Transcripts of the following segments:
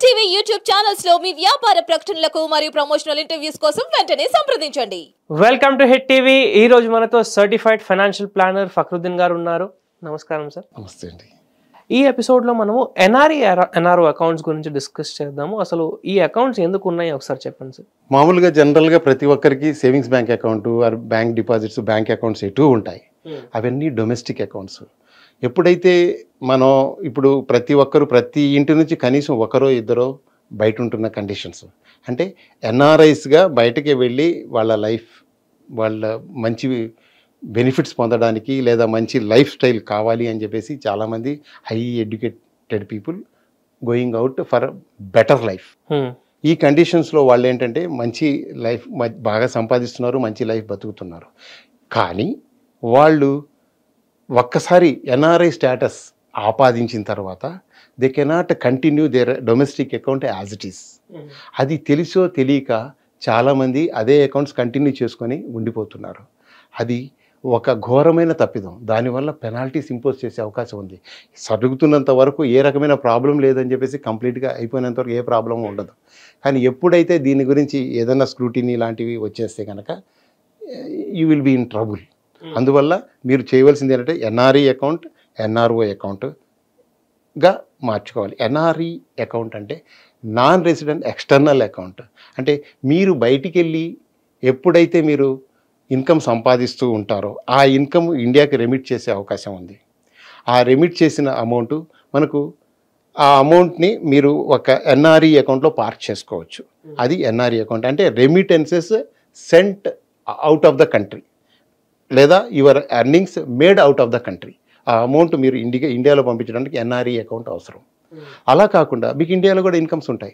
TV YouTube channels లో మీ వ్యాపార ప్రకటనలకు మరియు ప్రమోషనల్ ఇంటర్వ్యూస్ కోసం వెంటనే సంప్రదించండి. Welcome to hit TV. ఈ రోజు మనతో సర్టిఫైడ్ ఫైనాన్షియల్ ప్లానర్ ఫక్రుద్దీన్ గారు ఉన్నారు. నమస్కారం సార్. నమస్తే అండి. ఈ ఎపిసోడ్లో మనము ఎన్ఆర్ఓ అకౌంట్స్ గురించి డిస్కస్ చేద్దాము. అసలు ఈ అకౌంట్స్ ఎందుకు ఉన్నాయి ఒకసారి చెప్పండి సార్. మామూలుగా జనరల్గా ప్రతి ఒక్కరికి savings bank account or bank deposits bank accounts ఎటు ఉంటాయి. అవన్నీ డొమెస్టిక్ అకౌంట్స్. ఎప్పుడైతే మనం ఇప్పుడు ప్రతి ఒక్కరు ప్రతి ఇంటి నుంచి కనీసం ఒకరో ఇద్దరో బయట ఉంటున్న కండిషన్స్, అంటే ఎన్ఆర్ఐస్గా బయటకి వెళ్ళి వాళ్ళ మంచి బెనిఫిట్స్ పొందడానికి లేదా మంచి లైఫ్ స్టైల్ కావాలి అని చెప్పేసి చాలామంది high educated people going out for better life. ఈ కండిషన్స్లో వాళ్ళు ఏంటంటే మంచి లైఫ్ బాగా సంపాదిస్తున్నారు, మంచి లైఫ్ బతుకుతున్నారు. కానీ వాళ్ళు ఒక్కసారి ఎన్ఆర్ఐ స్టేటస్ ఆపాదించిన తర్వాత they cannot continue their domestic account as it is. అది తెలిసో తెలియక చాలామంది అదే అకౌంట్స్ కంటిన్యూ చేసుకొని ఉండిపోతున్నారు. అది ఒక ఘోరమైన తప్పిదం. దానివల్ల పెనాల్టీస్ ఇంపోజ్ చేసే అవకాశం ఉంది. సరుగుతున్నంత వరకు ఏ రకమైన ప్రాబ్లం లేదని చెప్పేసి కంప్లీట్గా అయిపోయినంత వరకు ఏ ప్రాబ్లం ఉండదు. కానీ ఎప్పుడైతే దీని గురించి ఏదైనా స్క్రూటినీ లాంటివి వచ్చేస్తే కనుక you will be in trouble. అందువల్ల మీరు చేయవలసింది ఏంటంటే ఎన్ఆర్ఈ అకౌంట్ ఎన్ఆర్ఓ అకౌంట్గా మార్చుకోవాలి. ఎన్ఆర్ఈ అకౌంట్ అంటే నాన్ రెసిడెంట్ ఎక్స్టర్నల్ అకౌంట్. అంటే మీరు బయటికి వెళ్ళి ఎప్పుడైతే మీరు ఇన్కమ్ సంపాదిస్తూ ఉంటారో ఆ ఇన్కమ్ ఇండియాకి రెమిట్ చేసే అవకాశం ఉంది. ఆ రెమిట్ చేసిన అమౌంట్ మనకు ఆ అమౌంట్ని మీరు ఒక ఎన్ఆర్ఈ అకౌంట్లో పార్క్ చేసుకోవచ్చు. అది ఎన్ఆర్ఈ అకౌంట్. అంటే remittances sent out of the country లేదా your earnings made out of the country. ఆ అమౌంట్ మీరు ఇండియాలో పంపించడానికి ఎన్ఆర్ఈ అకౌంట్ అవసరం. అలా కాకుండా మీకు ఇండియాలో కూడా ఇన్కమ్స్ ఉంటాయి.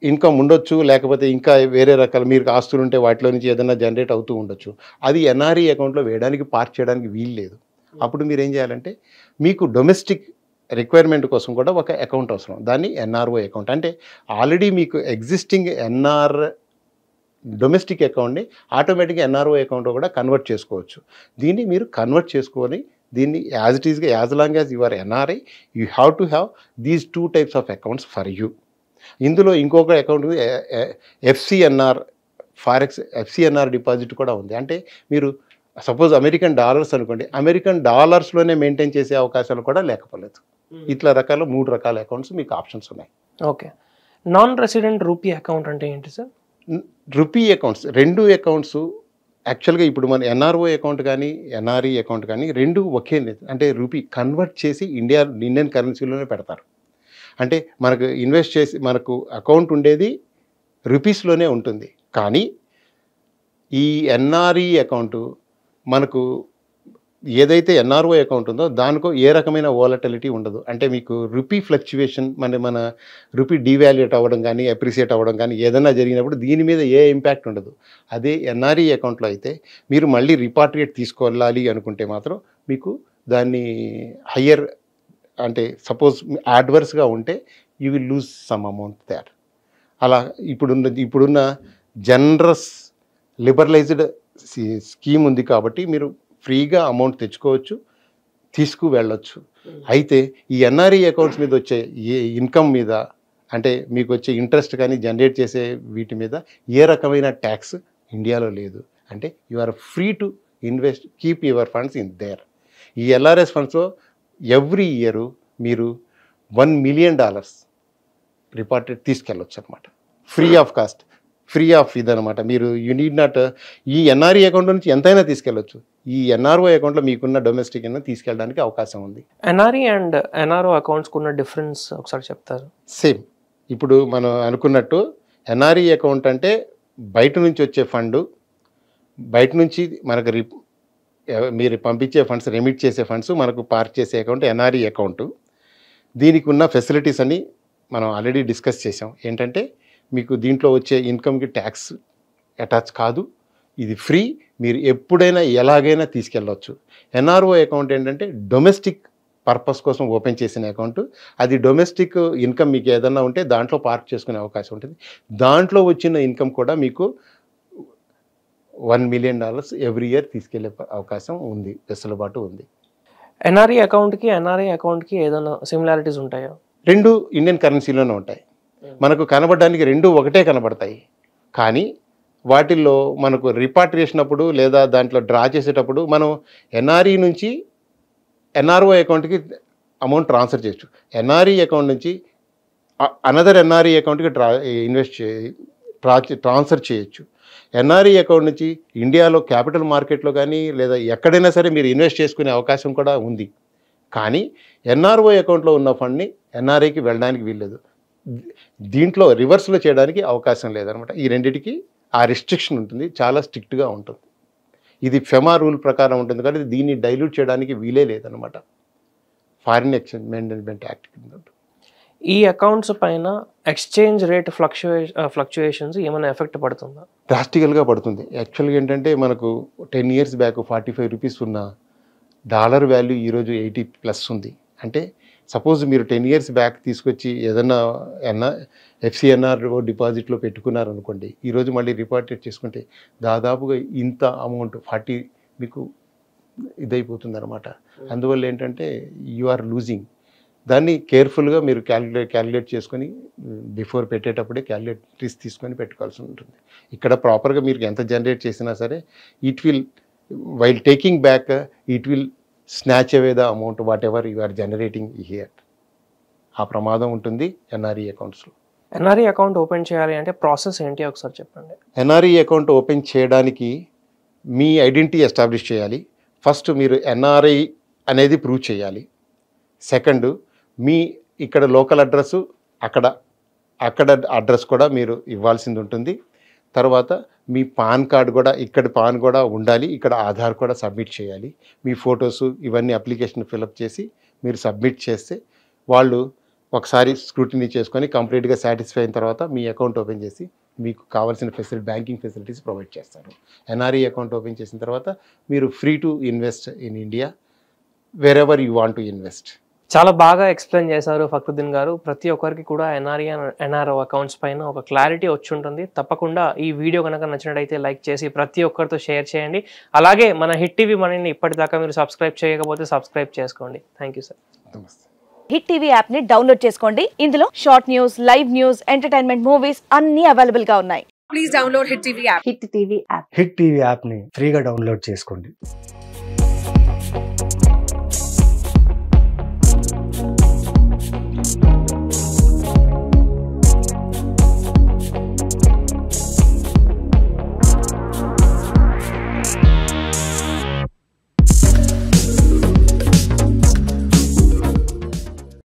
ఇన్కమ్ ఉండొచ్చు, లేకపోతే ఇంకా వేరే రకాల మీరు ఆస్తులు ఉంటే వాటిలో నుంచి ఏదైనా జనరేట్ అవుతూ ఉండొచ్చు. అది ఎన్ఆర్ఈ అకౌంట్లో వేయడానికి పార్క్ చేయడానికి వీలు లేదు. అప్పుడు మీరు ఏం చేయాలంటే మీకు డొమెస్టిక్ రిక్వైర్మెంట్ కోసం కూడా ఒక అకౌంట్ అవసరం. దాన్ని ఎన్ఆర్ఓ అకౌంట్. అంటే ఆల్రెడీ మీకు ఎగ్జిస్టింగ్ డొమెస్టిక్ అకౌంట్ని ఆటోమేటిక్గా ఎన్ఆర్ఓ అకౌంట్లో కూడా కన్వర్ట్ చేసుకోవచ్చు. దీన్ని మీరు కన్వర్ట్ చేసుకొని దీన్ని యాజ్ ఇట్ ఈస్గా as long as your NRI you have to have these 2 types of accounts for you. ఇందులో ఇంకొక account FCNR forex FCNR deposit కూడా ఉంది. అంటే మీరు సపోజ్ అమెరికన్ డాలర్స్ అనుకోండి, అమెరికన్ డాలర్స్లోనే మెయింటైన్ చేసే అవకాశాలు కూడా లేకపోలేదు. ఇట్లా 3 రకాల అకౌంట్స్ మీకు ఆప్షన్స్ ఉన్నాయి. Okay. Non resident rupee account అంటే ఏంటి సార్? రూపీ అకౌంట్స్ 2 అకౌంట్స్ యాక్చువల్గా ఇప్పుడు మన ఎన్ఆర్ఓ అకౌంట్ కానీ ఎన్ఆర్ఈ అకౌంట్ కానీ 2 ఒకే. అంటే రూపీ కన్వర్ట్ చేసి ఇండియన్ కరెన్సీలోనే పెడతారు. అంటే మనకు ఇన్వెస్ట్ చేసి మనకు అకౌంట్ ఉండేది రూపీస్లోనే ఉంటుంది. కానీ ఈ ఎన్ఆర్ఈ అకౌంట్ మనకు ఏదైతే ఎన్ఆర్ఓ అకౌంట్ ఉందో దానికో ఏ రకమైన వోలటిలిటీ ఉండదు. అంటే మీకు రూపీ ఫ్లక్చువేషన్ మన రూపీ డివాల్యూట్ అవ్వడం కానీ అప్రిసియేట్ అవ్వడం కానీ ఏదైనా జరిగినప్పుడు దీని మీద ఏ ఇంపాక్ట్ ఉండదు. అదే ఎన్ఆర్ఈ అకౌంట్లో అయితే మీరు మళ్ళీ రిపాట్రియేట్ తీసుకోవాలి అనుకుంటే మాత్రం మీకు దాన్ని హయ్యర్ అంటే సపోజ్ అడ్వర్స్గా ఉంటే you will lose some amount there. అలా ఇప్పుడున్న జనరస్ లిబరలైజ్డ్ స్కీమ్ ఉంది కాబట్టి మీరు ఫ్రీగా అమౌంట్ తెచ్చుకోవచ్చు, వెళ్ళొచ్చు. అయితే ఈ ఎన్ఆర్ఈ అకౌంట్స్ మీద వచ్చే ఏ ఇన్కమ్ మీద అంటే మీకు వచ్చే ఇంట్రెస్ట్ కానీ జనరేట్ చేసే వీటి మీద ఏ రకమైన ట్యాక్స్ ఇండియాలో లేదు. అంటే you are free to invest, keep your funds in there. ఈ ఎల్ఆర్ఎస్ ఫండ్స్లో ఎవ్రీ ఇయర్ మీరు $1 million రిపార్టెడ్ తీసుకెళ్ళొచ్చు అనమాట. Free of cost, free of ఇదనమాట. మీరు యూ నీడ్ నాట్ ఈ ఎన్ఆర్ఈ అకౌంట్ నుంచి ఎంతైనా తీసుకెళ్ళొచ్చు. ఈ ఎన్ఆర్ఓ అకౌంట్లో మీకున్న డొమెస్టిక్ అయినా తీసుకెళ్ళడానికి అవకాశం ఉంది. ఎన్ఆర్ఈ అండ్ ఎన్ఆర్ఓ అకౌంట్స్కి ఉన్న డిఫరెన్స్ ఒకసారి చెప్తారు? సేమ్. ఇప్పుడు మనం అనుకున్నట్టు ఎన్ఆర్ఈ అకౌంట్ అంటే బయట నుంచి వచ్చే ఫండ్, బయట నుంచి మనకు మీరు పంపించే ఫండ్స్, రెమిట్ చేసే ఫండ్స్ మనకు పార్క్ చేసే అకౌంట్ ఎన్ఆర్ఈ అకౌంట్. దీనికి ఉన్న ఫెసిలిటీస్ అని మనం ఆల్రెడీ డిస్కస్ చేసాం. ఏంటంటే మీకు దీంట్లో వచ్చే ఇన్కమ్కి ట్యాక్స్ అటాచ్ కాదు, ఇది ఫ్రీ, మీరు ఎప్పుడైనా ఎలాగైనా తీసుకెళ్ళవచ్చు. ఎన్ఆర్ఓ అకౌంట్ ఏంటంటే డొమెస్టిక్ పర్పస్ కోసం ఓపెన్ చేసిన అకౌంట్. అది డొమెస్టిక్ ఇన్కమ్ మీకు ఏదన్నా ఉంటే దాంట్లో పార్క్ చేసుకునే అవకాశం ఉంటుంది. దాంట్లో వచ్చిన ఇన్కమ్ కూడా మీకు $1 million ఎవ్రీ ఇయర్ తీసుకెళ్లే అవకాశం ఉంది, వెసులుబాటు ఉంది. ఎన్ఆర్ఈ అకౌంట్కి ఎన్ఆర్ఐ అకౌంట్కి ఏదైనా సిమిలారిటీస్ ఉంటాయా? రెండు ఇండియన్ కరెన్సీలోనే ఉంటాయి. మనకు కనబడడానికి రెండు ఒకటే కనబడతాయి. కానీ వాటిల్లో మనకు రిపాట్రియేషన్ అప్పుడు లేదా దాంట్లో డ్రా చేసేటప్పుడు మనం ఎన్ఆర్ఈ నుంచి ఎన్ఆర్ఓ అకౌంట్కి అమౌంట్ ట్రాన్స్ఫర్ చేయొచ్చు. ఎన్ఆర్ఈ అకౌంట్ నుంచి అనదర్ ఎన్ఆర్ఈ అకౌంట్కి ట్రాన్స్ఫర్ చేయొచ్చు. ఎన్ఆర్ఈ అకౌంట్ నుంచి ఇండియాలో క్యాపిటల్ మార్కెట్లో కానీ లేదా ఎక్కడైనా సరే మీరు ఇన్వెస్ట్ చేసుకునే అవకాశం కూడా ఉంది. కానీ ఎన్ఆర్ఓ అకౌంట్లో ఉన్న ఫండ్ని ఎన్ఆర్ఐకి వెళ్ళడానికి వీల్లేదు. దీంట్లో రివర్స్లో చేయడానికి అవకాశం లేదనమాట. ఈ రెండింటికి ఆ రిస్ట్రిక్షన్ ఉంటుంది, చాలా స్ట్రిక్ట్గా ఉంటుంది. ఇది ఫెమా రూల్ ప్రకారం ఉంటుంది కానీ దీన్ని డైల్యూట్ చేయడానికి వీలే లేదనమాట. ఫారిన్ ఎక్స్చేంజ్ మేనేజ్మెంట్ యాక్ట్ కింద ఉంటుంది. ఈ అకౌంట్స్ పైన ఎక్స్చేంజ్ రేట్ ఫ్లక్చుయేషన్స్ ఏమైనా ఎఫెక్ట్ పడుతుందా? డ్రాస్టికల్గా పడుతుంది. యాక్చువల్గా ఏంటంటే మనకు 10 years బ్యాక్ 45 రూపీస్ ఉన్న డాలర్ వాల్యూ ఈరోజు 80+ ఉంది. అంటే సపోజ్ మీరు 10 years బ్యాక్ తీసుకొచ్చి ఏదన్నా FCNR డిపాజిట్లో పెట్టుకున్నారనుకోండి, ఈరోజు మళ్ళీ రిపార్టెడ్ చేసుకుంటే దాదాపుగా ఇంత అమౌంట్ 40 మీకు ఇదైపోతుంది అనమాట. అందువల్ల ఏంటంటే యు ఆర్ లూజింగ్. దాన్ని కేర్ఫుల్గా మీరు క్యాలిక్యులేట్ చేసుకొని బిఫోర్ పెట్టేటప్పుడే క్యాలిక్యులేటరీస్ తీసుకొని పెట్టుకోవాల్సి ఉంటుంది. ఇక్కడ ప్రాపర్గా మీరు ఎంత జనరేట్ చేసినా సరే it will while taking back it will snatch away the amount whatever you are generating here. ఆ ప్రమాదం ఉంటుంది ఎన్ఆర్ఈ అకౌంట్స్లో. ఎన్ఆర్ఈ అకౌంట్ ఓపెన్ చేయాలి అంటే ప్రాసెస్ ఏంటి ఒకసారి చెప్పండి. ఎన్ఆర్ఈ అకౌంట్ ఓపెన్ చేయడానికి మీ ఐడెంటిటీ ఎస్టాబ్లిష్ చేయాలి. ఫస్ట్ మీరు ఎన్ఆర్ఐ అనేది ప్రూవ్ చేయాలి. సెకండ్, మీ ఇక్కడ లోకల్ అడ్రస్సు అక్కడ అడ్రస్ కూడా మీరు ఇవ్వాల్సింది ఉంటుంది. తర్వాత మీ పాన్ కార్డు కూడా ఇక్కడ పాన్ కూడా ఉండాలి, ఇక్కడ ఆధార్ కూడా సబ్మిట్ చేయాలి. మీ ఫొటోసు ఇవన్నీ అప్లికేషన్ ఫిలప్ చేసి మీరు సబ్మిట్ చేస్తే వాళ్ళు ఒకసారి స్క్రూటినీ చేసుకొని కంప్లీట్గా సాటిస్ఫై అయిన తర్వాత మీ అకౌంట్ ఓపెన్ చేసి మీకు కావాల్సిన బ్యాంకింగ్ ఫెసిలిటీస్ ప్రొవైడ్ చేస్తారు. ఎన్ఆర్ఈ అకౌంట్ ఓపెన్ చేసిన తర్వాత మీరు free to invest in India where ever you want to invest. చాలా బాగా ఎక్స్ప్లెయిన్ చేశారు ఫక్రుద్దీన్ గారు. ప్రతి ఒక్కరికి కూడా ఎన్ఆర్ఈ ఎన్ఆర్ఓ అకౌంట్స్ పైన ఒక క్లారిటీ వచ్చి ఉంటుంది. తప్పకుండా ఈ వీడియో కనుక నచ్చినట్టయితే లైక్ చేసి ప్రతి ఒక్కరితో షేర్ చేయండి. అలాగే మన హిట్ టీవీ మనీని ఇప్పటిదాకా మీరు సబ్స్క్రైబ్ చేయకపోతే సబ్స్క్రైబ్ చేసుకోండి. Thank you sir. నమస్తే. హిట్ టీవీ యాప్ ని డౌన్లోడ్ చేసుకోండి. ఇందులో short news, live news, entertainment movies అన్ని అవైలబుల్ గా ఉన్నాయి. Please download Hit TV app. Hit TV app hit TV యాప్ని ఫ్రీగా డౌన్లోడ్ చేసుకోండి.